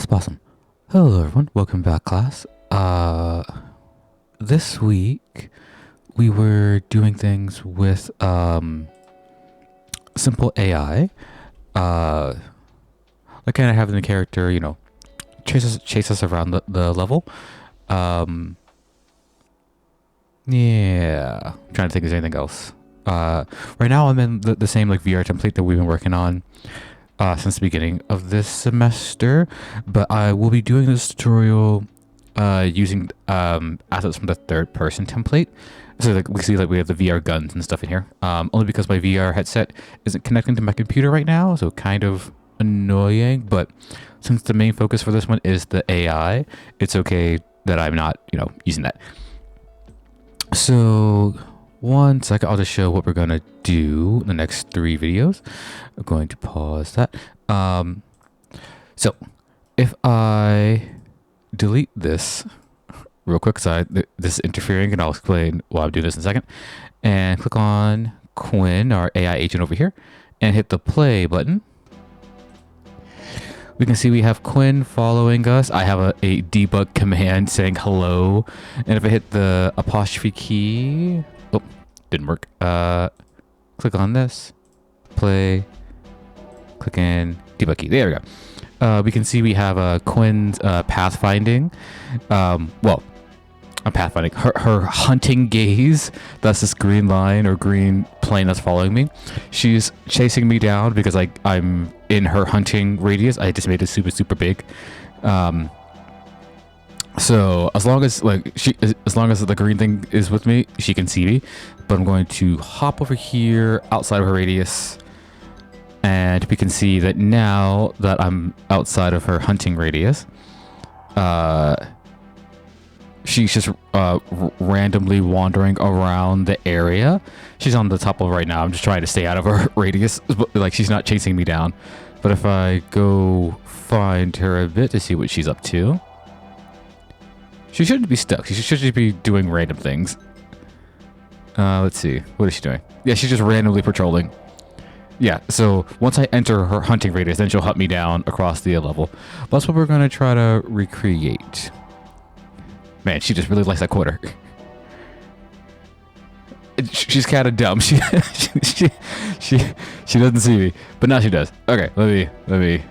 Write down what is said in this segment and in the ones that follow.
Awesome. Hello everyone, welcome back class. This week we were doing things with simple AI. Like kind of having the character, chase us around the level. Yeah, I'm trying to think if there's anything else. Right now I'm in the same like VR template that we've been working on since the beginning of this semester, but I will be doing this tutorial using assets from the third person template. So like we see like we have the VR guns and stuff in here, only because my VR headset isn't connecting to my computer right now, so kind of annoying. But since the main focus for this one is the AI, it's okay that I'm not using that. So one second, I'll just show what we're gonna do in the next 3 videos. I'm going to pause that. So if I delete this real quick, this is interfering, and I'll explain why I'm doing this in a second. And click on Quinn, our AI agent over here, and hit the play button. We can see we have Quinn following us. I have a debug command saying hello, and if I hit the apostrophe key, oh, didn't work. Click on this, play, click in debug key. There we go. We can see we have Quinn's pathfinding. Well, I'm pathfinding. Her hunting gaze. That's this green line or green plane that's following me. She's chasing me down because I'm in her hunting radius. I just made it super big. So as long as the green thing is with me, she can see me. But I'm going to hop over here outside of her radius, and we can see that now that I'm outside of her hunting radius, she's just randomly wandering around the area. She's on the top of right now. I'm just trying to stay out of her radius. Like, she's not chasing me down. But if I go find her a bit to see what she's up to, she shouldn't be stuck. She should just be doing random things. Let's see. What is she doing? Yeah, she's just randomly patrolling. Yeah, so once I enter her hunting radius, then she'll hunt me down across the level. That's what we're going to try to recreate. Man, she just really likes that quarter. She's kind of dumb. She doesn't see me, but now she does. Okay, let me.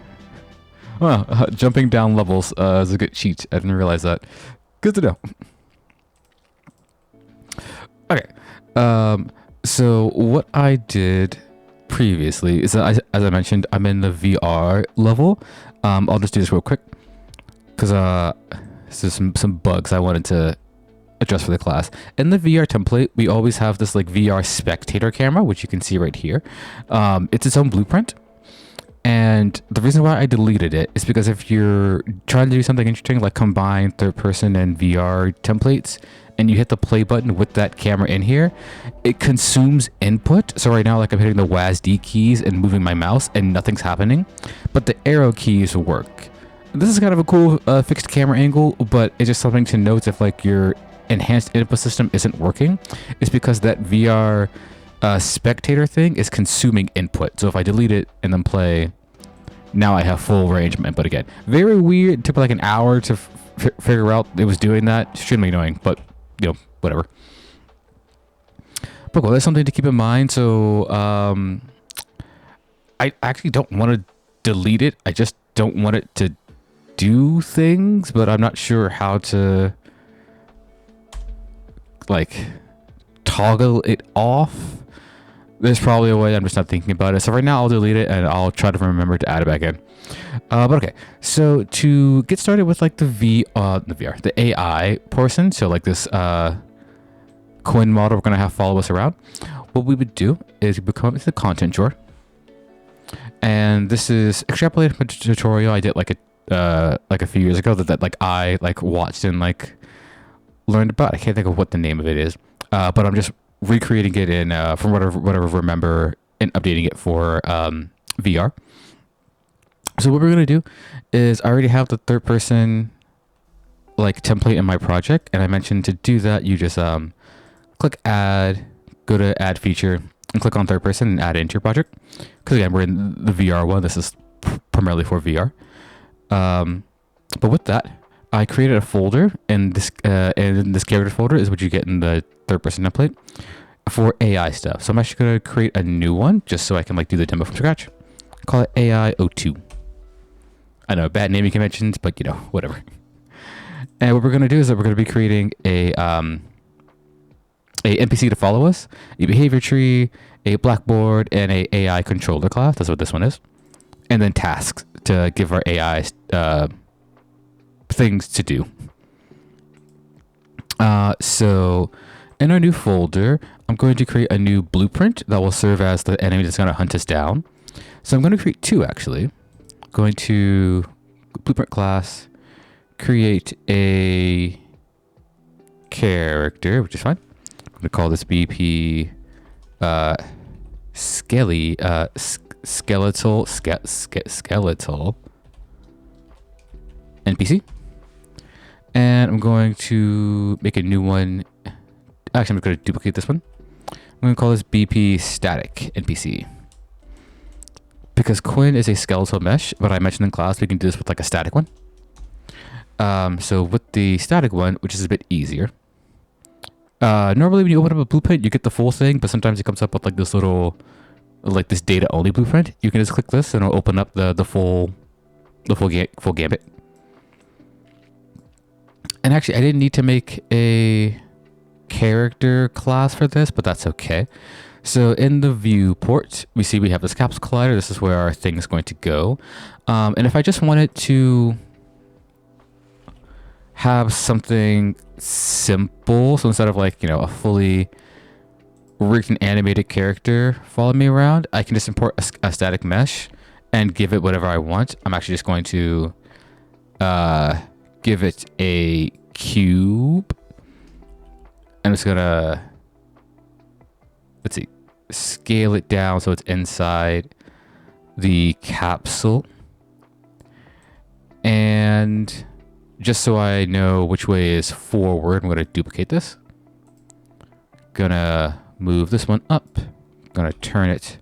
Well, jumping down levels is a good cheat. I didn't realize that. Good to know. Okay. So what I did previously is that as I mentioned, I'm in the VR level. I'll just do this real quick because there's some bugs I wanted to address for the class. In the VR template, we always have this like VR spectator camera, which you can see right here. It's its own blueprint. And the reason why I deleted it is because if you're trying to do something interesting, like combine third person and VR templates, and you hit the play button with that camera in here, it consumes input. So right now, like I'm hitting the WASD keys and moving my mouse and nothing's happening, but the arrow keys work. This is kind of a cool fixed camera angle, but it's just something to note if like your enhanced input system isn't working. It's because that VR spectator thing is consuming input. So if I delete it and then play, now I have full range of input again. Very weird. It took like an hour to figure out it was doing that. Extremely annoying, but whatever. But well, that's something to keep in mind. So I actually don't want to delete it. I just don't want it to do things, but I'm not sure how to like toggle it off. There's probably a way, I'm just not thinking about it. So right now I'll delete it and I'll try to remember to add it back in. But okay, so to get started with like the AI portion, so like this Quinn model we're gonna have follow us around. What we would do is we come up to the content drawer, and this is extrapolated from a tutorial I did like a few years ago that like I like watched and like learned about. I can't think of what the name of it is, but I'm just recreating it in from whatever remember and updating it for VR. So what we're gonna do is I already have the third person like template in my project, and I mentioned to do that you just click add, go to add feature, and click on third person and add it into your project. Because again, we're in the VR one. This is primarily for VR. But with that, I created a folder, and this character folder is what you get in the third-person template for AI stuff. So I'm actually going to create a new one just so I can like do the demo from scratch. Call it AI02. I know, bad naming conventions, but you know, whatever. And what we're going to do is that we're going to be creating a NPC to follow us, a behavior tree, a blackboard, and a AI controller class. That's what this one is. And then tasks to give our AI things to do. So in our new folder, I'm going to create a new blueprint that will serve as the enemy that's going to hunt us down. So I'm going to create two actually. I'm going to blueprint class, create a character, which is fine. I'm going to call this BP skeletal NPC. And I'm going to make a new one. Actually, I'm going to duplicate this one. I'm going to call this BP static NPC. Because Quinn is a skeletal mesh, but I mentioned in class we can do this with like a static one. So with the static one, which is a bit easier. Normally when you open up a blueprint, you get the full thing, but sometimes it comes up with like this little, like this data only blueprint. You can just click this and it'll open up the full gambit. And actually, I didn't need to make a character class for this, but that's okay. So in the viewport, we see we have this capsule collider. This is where our thing is going to go. And if I just wanted to have something simple, so instead of like, you know, a fully rigged and animated character follow me around, I can just import a static mesh and give it whatever I want. I'm actually just going to give it a cube. I'm just gonna, let's see, scale it down so it's inside the capsule. And just so I know which way is forward, I'm gonna duplicate this. Gonna move this one up. Gonna turn it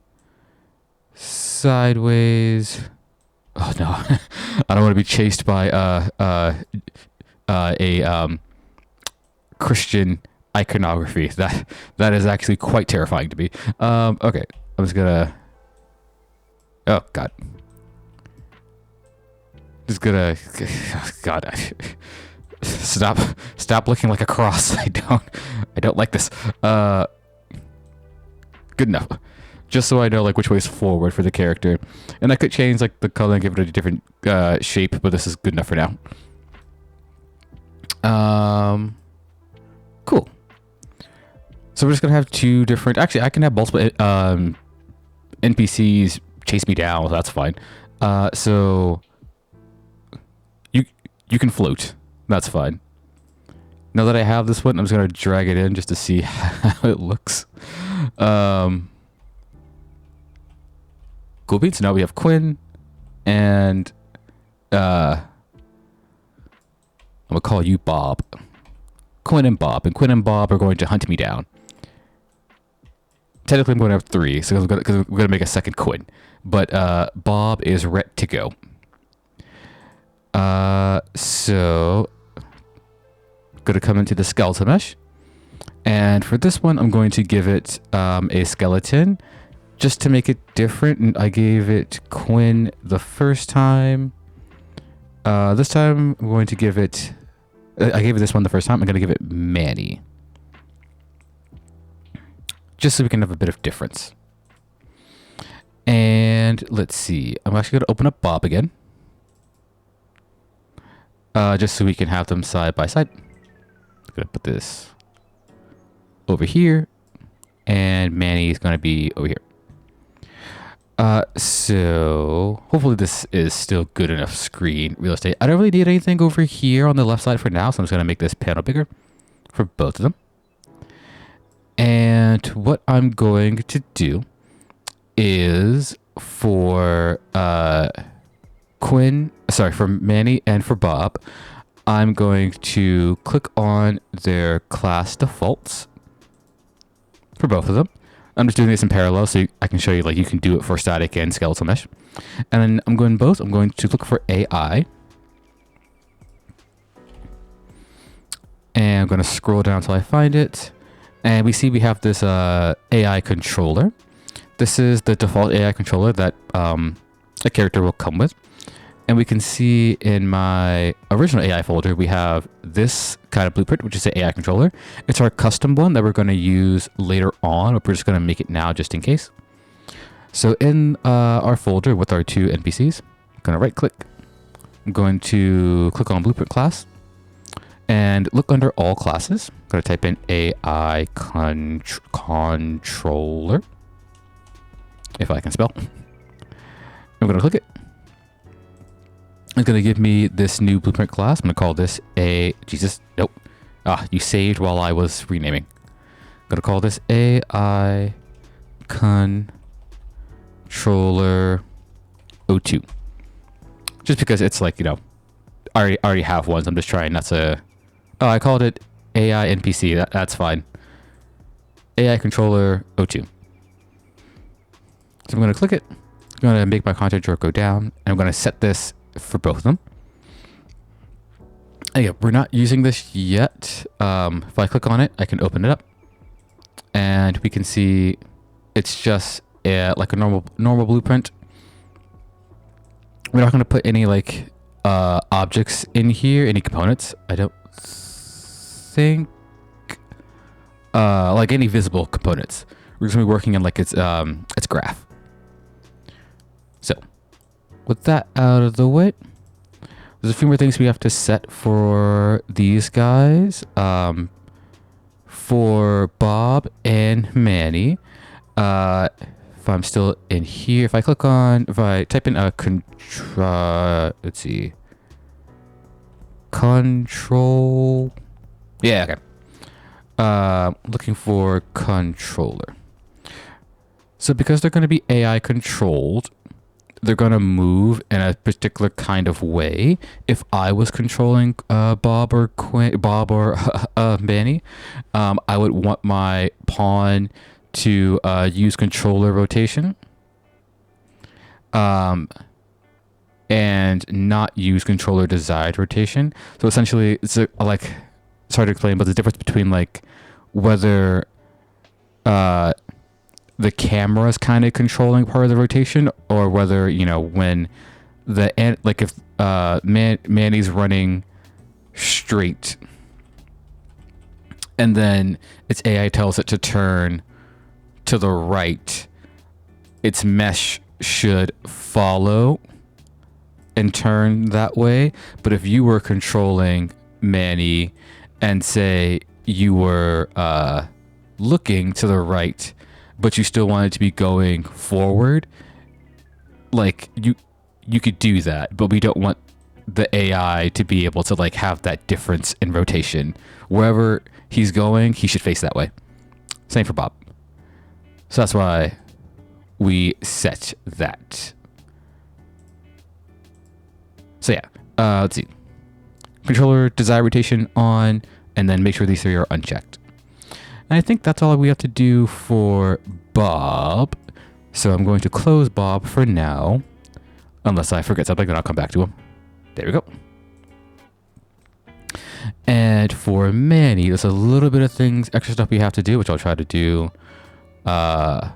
sideways. Oh no, I don't want to be chased by a Christian iconography. That is actually quite terrifying to me. Okay, I'm just gonna. Oh God. Just gonna. Oh, God. Stop looking like a cross. I don't like this. Good enough. Just so I know like which way is forward for the character. And I could change like the color and give it a different shape, but this is good enough for now. Cool. So we're just gonna have two different, actually I can have multiple NPCs chase me down, so that's fine. So you can float. That's fine. Now that I have this one, I'm just gonna drag it in just to see how it looks. Cool beans. So now we have Quinn and I'm gonna call you Bob. Quinn and Bob are going to hunt me down. Technically, I'm going to have three, so because we're gonna make a second Quinn, but Bob is ready to go. So gonna come into the skeleton mesh, and for this one, I'm going to give it a skeleton, just to make it different. And I gave it Quinn the first time. This time I'm going to give it. I gave it this one the first time. I'm going to give it Manny. Just so we can have a bit of difference. And let's see. I'm actually going to open up Bob again. Just so we can have them side by side. I'm going to put this over here. And Manny is going to be over here. So hopefully this is still good enough screen real estate. I don't really need anything over here on the left side for now, so I'm just going to make this panel bigger for both of them. And what I'm going to do is for for Manny and for Bob, I'm going to click on their class defaults for both of them. I'm just doing this in parallel so I can show you like you can do it for static and skeletal mesh. And then I'm going to look for AI. And I'm going to scroll down until I find it. And we see we have this AI controller. This is the default AI controller that a character will come with. And we can see in my original AI folder, we have this kind of blueprint, which is the AI controller. It's our custom one that we're going to use later on, but we're just going to make it now just in case. So in our folder with our two NPCs, I'm going to right click. I'm going to click on blueprint class and look under all classes. I'm going to type in AI controller, if I can spell. I'm going to click it. It's going to give me this new blueprint class. I'm going to call this nope. You saved while I was renaming. I'm going to call this AI controller 02. Just because it's like, I already have one. So I'm just trying not to. Oh, I called it AI NPC. That's fine. AI controller 02. So I'm going to click it. I'm going to make my content drawer go down. And I'm going to set this for both of them. And yeah, we're not using this yet. If I click on it, I can open it up. And we can see it's just like a normal blueprint. We're not going to put any like objects in here, any components. I don't think like any visible components. We're just going to be working on like its graph. So with that out of the way, there's a few more things we have to set for these guys. For Bob and Manny, if I'm still in here, if I type in let's see, control. Yeah, okay. Looking for controller. So because they're going to be AI controlled, they're going to move in a particular kind of way. If I was controlling Bob or Manny, I would want my pawn to use controller rotation and not use controller desired rotation. So essentially, it's like, it's hard to explain, but the difference between like whether the camera is kind of controlling part of the rotation, or whether, when if Manny's running straight and then its AI tells it to turn to the right, its mesh should follow and turn that way. But if you were controlling Manny and say you were looking to the right, but you still wanted to be going forward, like you could do that, but we don't want the AI to be able to like have that difference in rotation. Wherever he's going, he should face that way. Same for Bob. So that's why we set that. So yeah, let's see. Controller desired rotation on, and then make sure these three are unchecked. And I think that's all we have to do for Bob. So I'm going to close Bob for now. Unless I forget something, then I'll come back to him. There we go. And for Manny, there's a little bit of things, extra stuff we have to do, which I'll try to do. I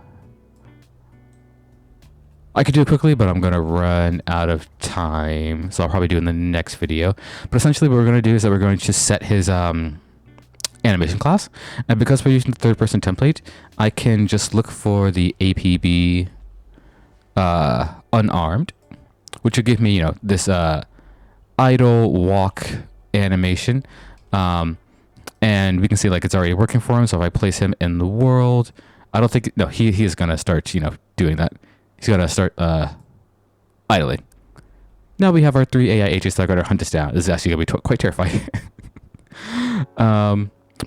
could do it quickly, but I'm going to run out of time. So I'll probably do it in the next video. But essentially what we're going to do is that we're going to set his animation class, and because we're using the third-person template, I can just look for the APB unarmed, which will give me, this idle walk animation, and we can see like it's already working for him. So if I place him in the world, I don't think he is gonna start doing that. He's gonna start idling. Now we have our 3 AI agents that are gonna hunt us down. This is actually gonna be quite terrifying.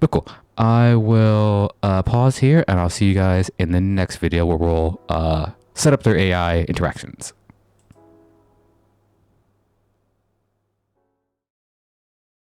But cool. I will pause here, and I'll see you guys in the next video where we'll set up their AI interactions.